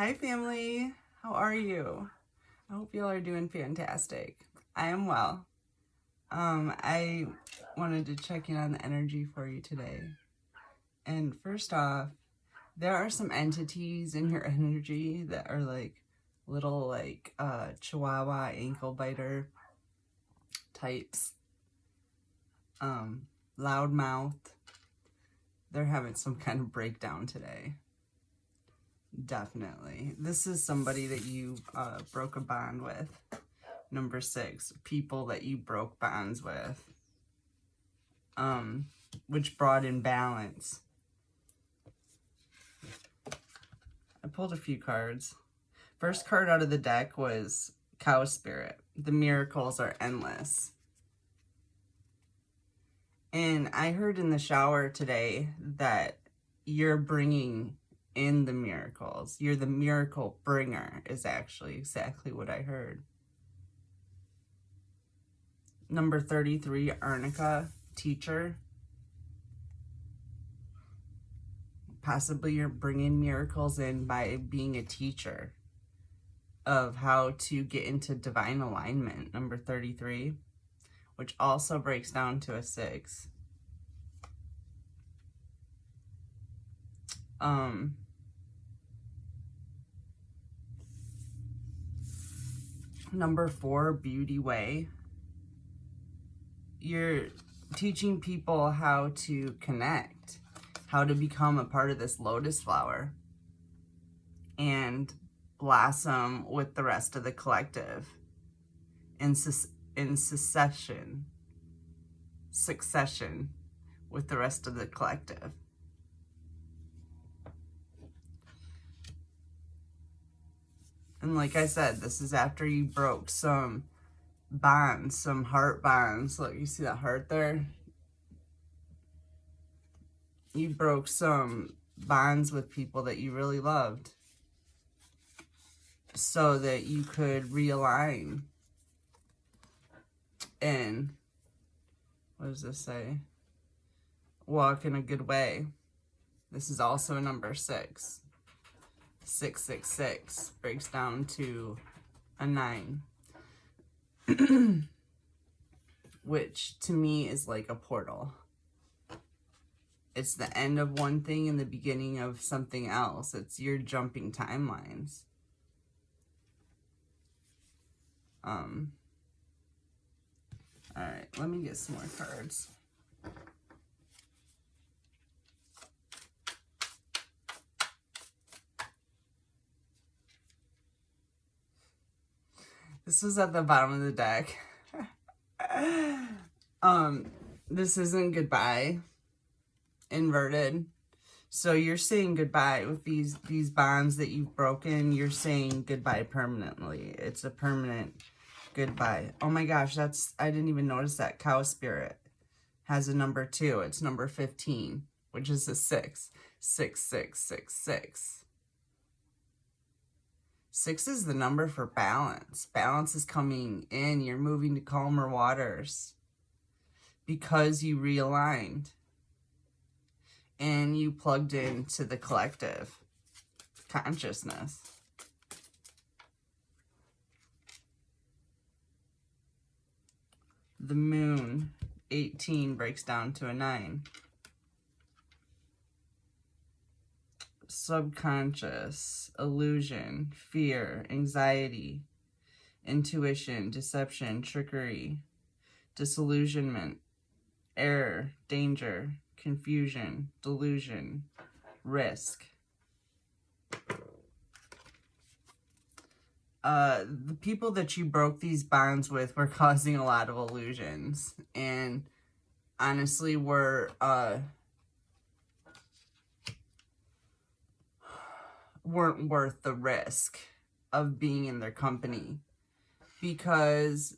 Hi family, how are you? I hope y'all are doing fantastic. I am well. I wanted to check in on the energy for you today. And first off, there are some entities in your energy that are like little chihuahua ankle biter types. Loudmouth. They're having some kind of breakdown today. Definitely. This is somebody that you broke a bond with. Number 6, people that you broke bonds with. Which brought in balance. I pulled a few cards. First card out of the deck was Cow Spirit. The miracles are endless. And I heard in the shower today that you're bringing in the miracles. You're the miracle bringer is actually exactly what I heard. Number 33, Arnica, teacher. Possibly you're bringing miracles in by being a teacher of how to get into divine alignment. Number 33, which also breaks down to a 6. Number 4, Beauty Way. You're teaching people how to connect, how to become a part of this lotus flower and blossom with the rest of the collective in succession with the rest of the collective. And like I said, this is after you broke some bonds, some heart bonds. Look, you see that heart there? You broke some bonds with people that you really loved so that you could realign and, what does this say? Walk in a good way. This is also a number 6. 666 breaks down to a 9. Which to me is like a portal. It's the end of one thing and the beginning of something else. It's you're jumping timelines. Alright, let me get some more cards. This was at the bottom of the deck. This isn't goodbye. Inverted. So you're saying goodbye with these bonds that you've broken. You're saying goodbye permanently. It's a permanent goodbye. Oh my gosh, I didn't even notice that. Cow Spirit has a number 2. It's number 15, which is a 6. 6, 6, 6, 6. 6 is the number for balance. Balance is coming in. You're moving to calmer waters because you realigned and you plugged into the collective consciousness. The moon, 18, breaks down to a 9. Subconscious, illusion, fear, anxiety, intuition, deception, trickery, disillusionment, error, danger, confusion, delusion, risk. The people that you broke these bonds with were causing a lot of illusions and honestly were weren't worth the risk of being in their company, because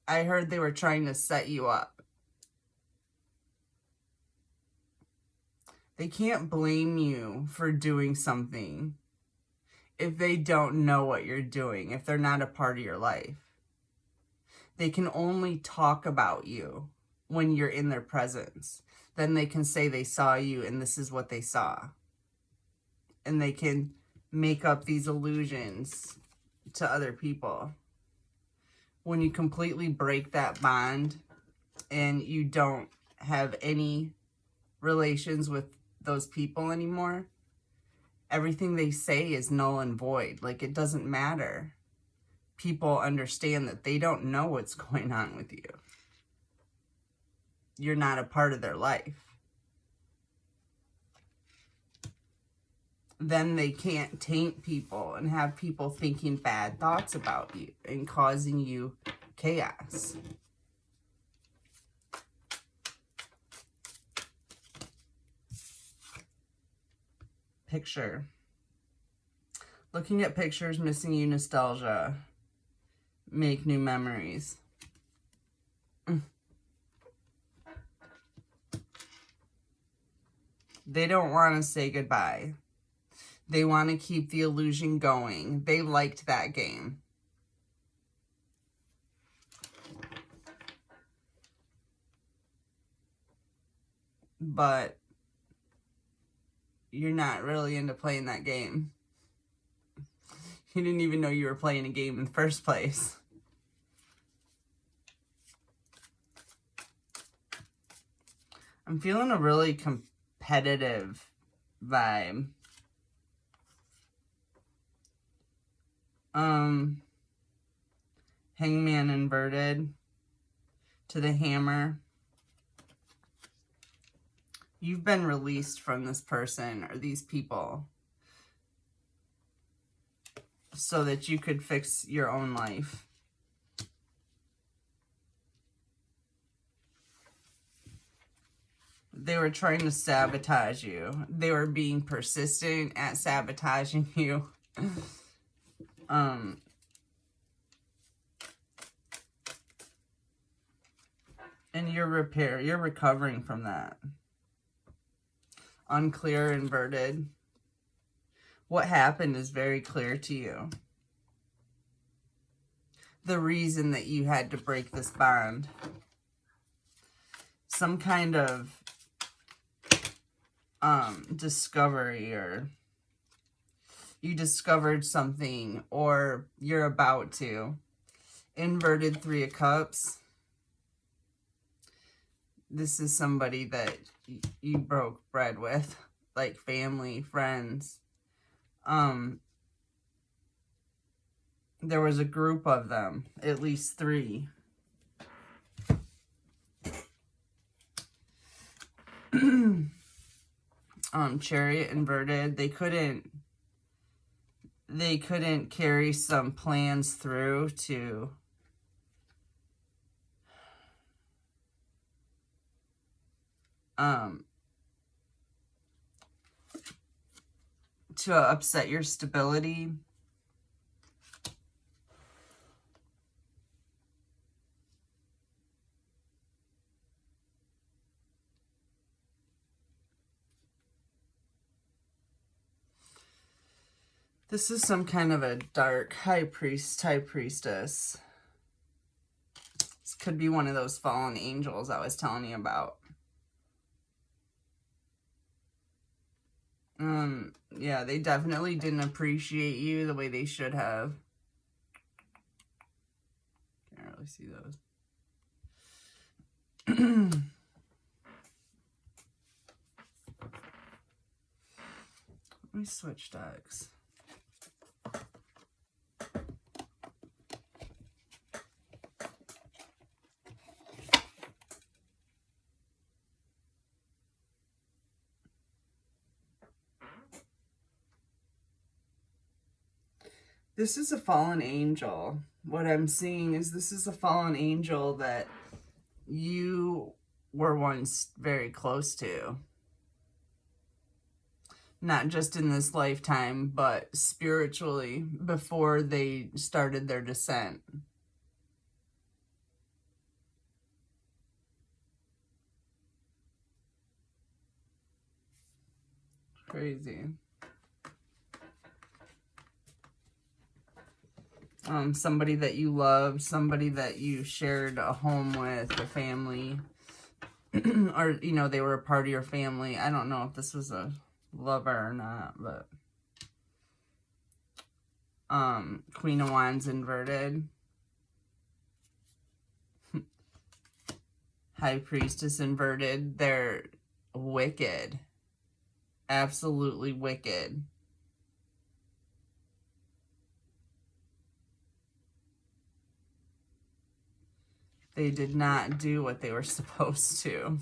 I heard they were trying to set you up. They can't blame you for doing something if they don't know what you're doing, if they're not a part of your life. They can only talk about you when you're in their presence. Then they can say they saw you and this is what they saw. And they can make up these illusions to other people. When you completely break that bond and you don't have any relations with those people anymore, everything they say is null and void. Like, it doesn't matter. People understand that they don't know what's going on with you. You're not a part of their life. Then they can't taint people and have people thinking bad thoughts about you and causing you chaos. Picture. Looking at pictures, missing you, nostalgia. Make new memories. They don't want to say goodbye. They want to keep the illusion going. They liked that game. But you're not really into playing that game. You didn't even know you were playing a game in the first place. I'm feeling a really competitive vibe. Hangman inverted to the hammer. You've been released from this person or these people so that you could fix your own life. They were trying to sabotage you. They were being persistent at sabotaging you. And you're recovering from that. Unclear, inverted. What happened is very clear to you. The reason that you had to break this bond. Some kind of discovery, or you discovered something, or you're about to. Inverted Three of Cups. This is somebody that you broke bread with, like family, friends. There was a group of them, at least 3. Chariot inverted. They couldn't carry some plans through to upset your stability. This is some kind of a dark high priest, high priestess. This could be one of those fallen angels I was telling you about. Yeah, they definitely didn't appreciate you the way they should have. Can't really see those. Let me switch decks. This is a fallen angel. What I'm seeing is this is a fallen angel that you were once very close to. Not just in this lifetime, but spiritually, before they started their descent. Crazy. Somebody that you loved, somebody that you shared a home with, a family, or, you know, they were a part of your family. I don't know if this was a lover or not, but Queen of Wands inverted. High Priestess inverted. They're wicked. Absolutely wicked. They did not do what they were supposed to.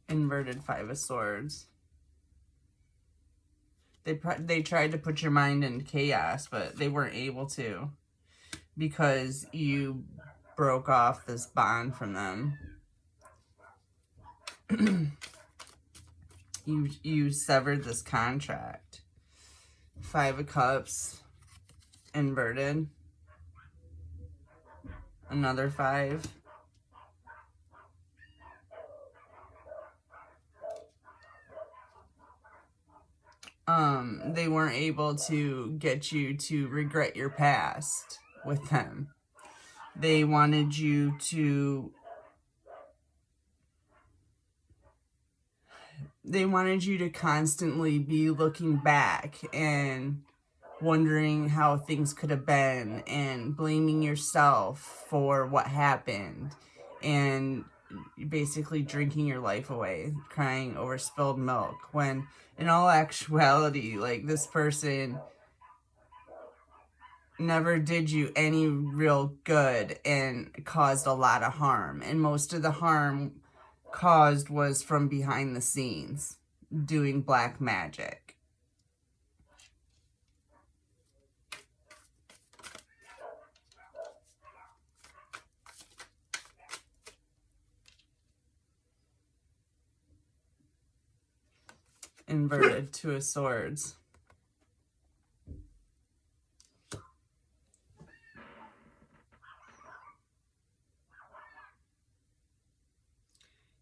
Inverted Five of Swords. They tried to put your mind in chaos, but they weren't able to, because you broke off this bond from them. You severed this contract. Five of Cups inverted. Another 5. They weren't able to get you to regret your past with them. They wanted you to constantly be looking back and wondering how things could have been and blaming yourself for what happened and basically drinking your life away, crying over spilled milk, when in all actuality, like, this person never did you any real good and caused a lot of harm. And most of the harm caused was from behind the scenes, doing black magic. Inverted Two of Swords.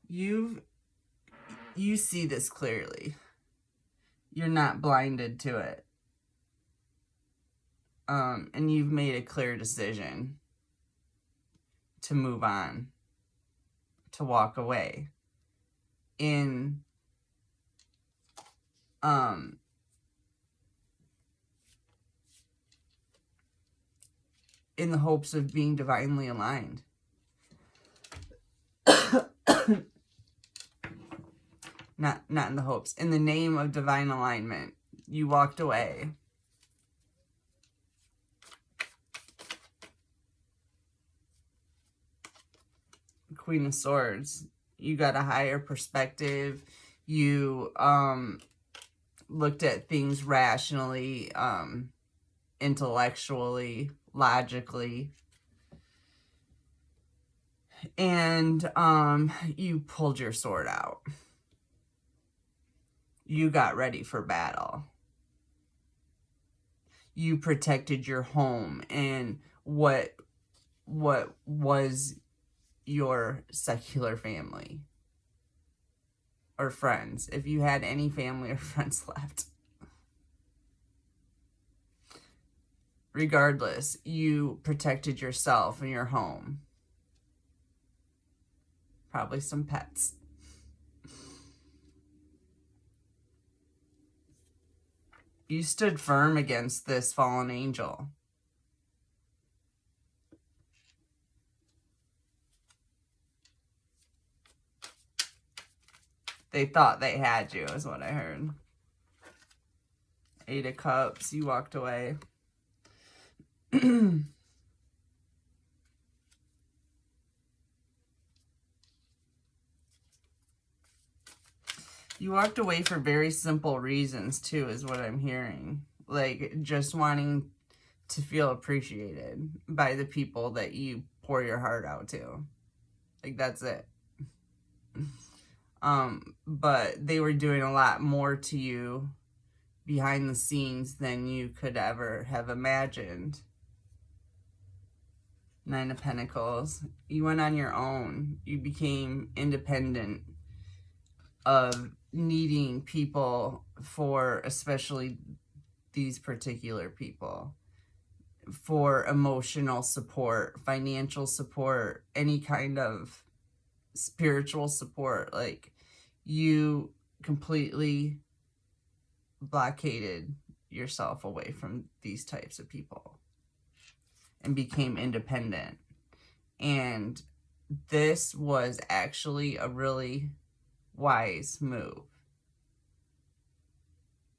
You see this clearly. You're not blinded to it. And you've made a clear decision to move on, to walk away in the hopes of being divinely aligned. Not in the hopes. In the name of divine alignment, you walked away. Queen of Swords. You got a higher perspective. You looked at things rationally, intellectually, logically. And you pulled your sword out. You got ready for battle. You protected your home and what was your secular family or friends, if you had any family or friends left. Regardless, you protected yourself and your home. Probably some pets. You stood firm against this fallen angel. They thought they had you, is what I heard. 8 of Cups, you walked away. You walked away for very simple reasons, too, is what I'm hearing. Like, just wanting to feel appreciated by the people that you pour your heart out to. Like, that's it. But they were doing a lot more to you behind the scenes than you could ever have imagined. 9 of Pentacles. You went on your own. You became independent of needing people for, especially these particular people, for emotional support, financial support, any kind of spiritual support. Like, you completely blockaded yourself away from these types of people and became independent. And this was actually a really wise move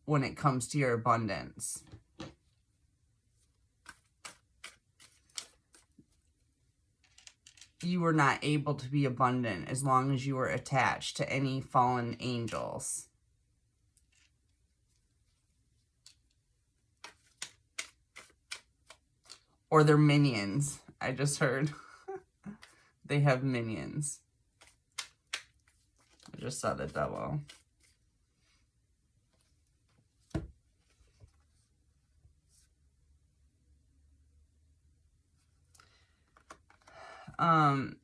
when it comes to your abundance. You were not able to be abundant as long as you were attached to any fallen angels. Or their minions. I just heard. They have minions. I just saw the double.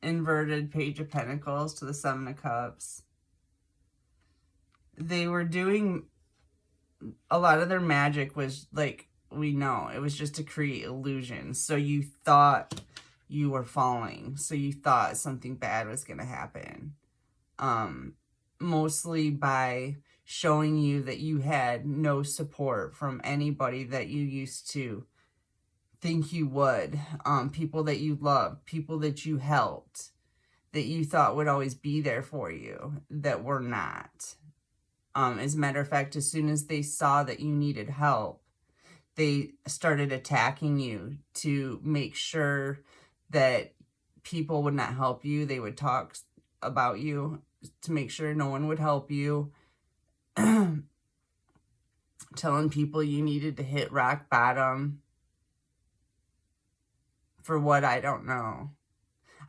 Inverted Page of Pentacles to the Seven of Cups. They were doing, a lot of their magic was, like, we know, it was just to create illusions. So you thought you were falling. So you thought something bad was going to happen. Mostly by showing you that you had no support from anybody that you used to think you would. People that you loved, people that you helped, that you thought would always be there for you, that were not. As a matter of fact, as soon as they saw that you needed help, they started attacking you to make sure that people would not help you. They would talk about you to make sure no one would help you. Telling people you needed to hit rock bottom. For what, I don't know.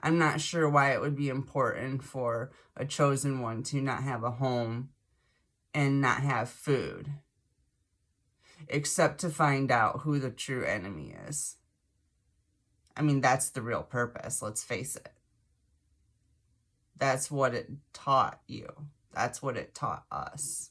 I'm not sure why it would be important for a chosen one to not have a home and not have food. Except to find out who the true enemy is. I mean, that's the real purpose, let's face it. That's what it taught you. That's what it taught us.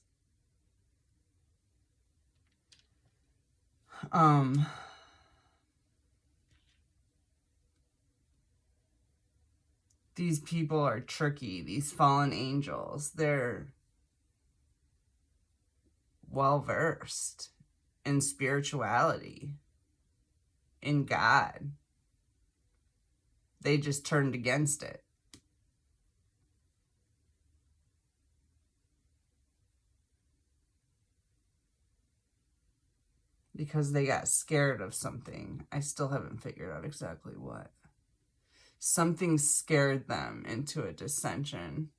These people are tricky. These fallen angels. They're well-versed in spirituality, in God. They just turned against it. Because they got scared of something. I still haven't figured out exactly what. Something scared them into a dissension.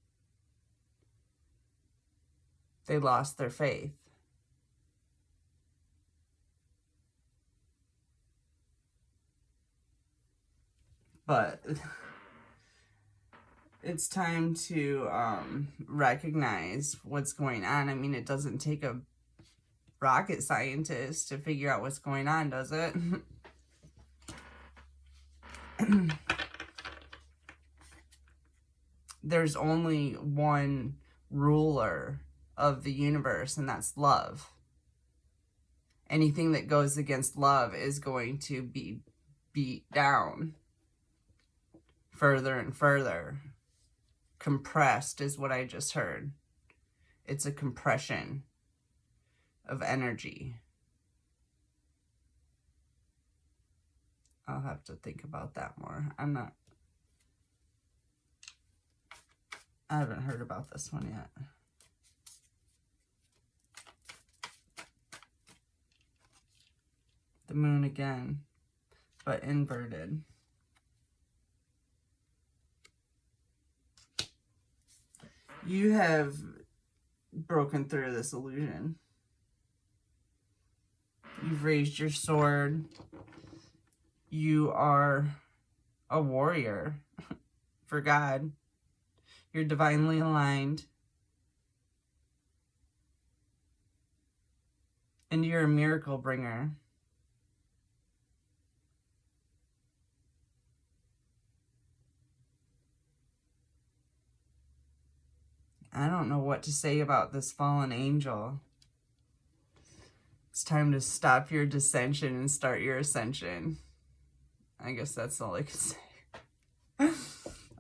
They lost their faith. But it's time to recognize what's going on. I mean, it doesn't take a rocket scientist to figure out what's going on, does it? There's only one ruler of the universe, and that's love. Anything that goes against love is going to be beat down further and further. Compressed is what I just heard. It's a compression of energy. I'll have to think about that more. I haven't heard about this one yet. The moon again, but inverted. You have broken through this illusion. You've raised your sword. You are a warrior for God. You're divinely aligned. And you're a miracle bringer. I don't know what to say about this fallen angel. It's time to stop your dissension and start your ascension. I guess that's all I can say. All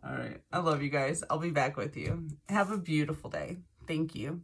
right. I love you guys. I'll be back with you. Have a beautiful day. Thank you.